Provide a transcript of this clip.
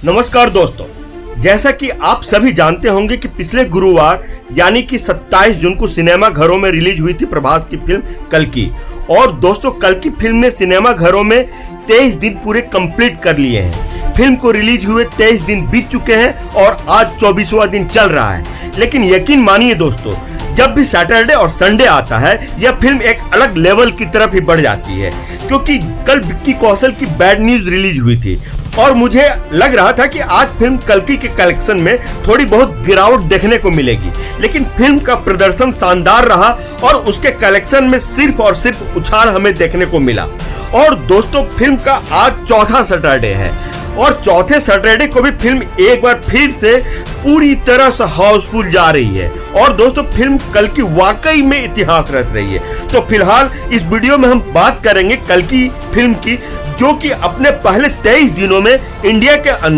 नमस्कार दोस्तों, जैसा कि आप सभी जानते होंगे कि पिछले गुरुवार यानी कि 27 जून को सिनेमा घरों में रिलीज हुई थी प्रभास की फिल्म कल्कि। और दोस्तों, कल्कि फिल्म ने सिनेमा घरों में 23 दिन पूरे कंप्लीट कर लिए हैं। फिल्म को रिलीज हुए 23 दिन बीत चुके हैं और आज 24वां दिन चल रहा है। लेकिन यकीन मानिए दोस्तों, जब भी सैटरडे और संडे आता है यह फिल्म एक अलग लेवल की तरफ ही बढ़ जाती है, क्योंकि कल विक्की कौशल की बैड न्यूज रिलीज हुई थी और मुझे लग रहा था कि आज फिल्म कल्कि के कलेक्शन में थोड़ी बहुत गिरावट देखने को मिलेगी। लेकिन फिल्म का प्रदर्शन शानदार रहा और उसके कलेक्शन में सिर्फ और सिर्फ उछाल हमें देखने को मिला। और दोस्तों, फिल्म का आज चौथा सैटरडे है और चौथे सैटरडे को भी फिल्म एक बार फिर से पूरी तरह से हाउसफुल जा रही है। और दोस्तों, फिल्म कल्कि वाकई में इतिहास रच रही है। तो फिलहाल इस वीडियो में हम बात करेंगे कल्कि फिल्म की, जो कि अपने पहले 23 दिनों में इंडिया के अंदर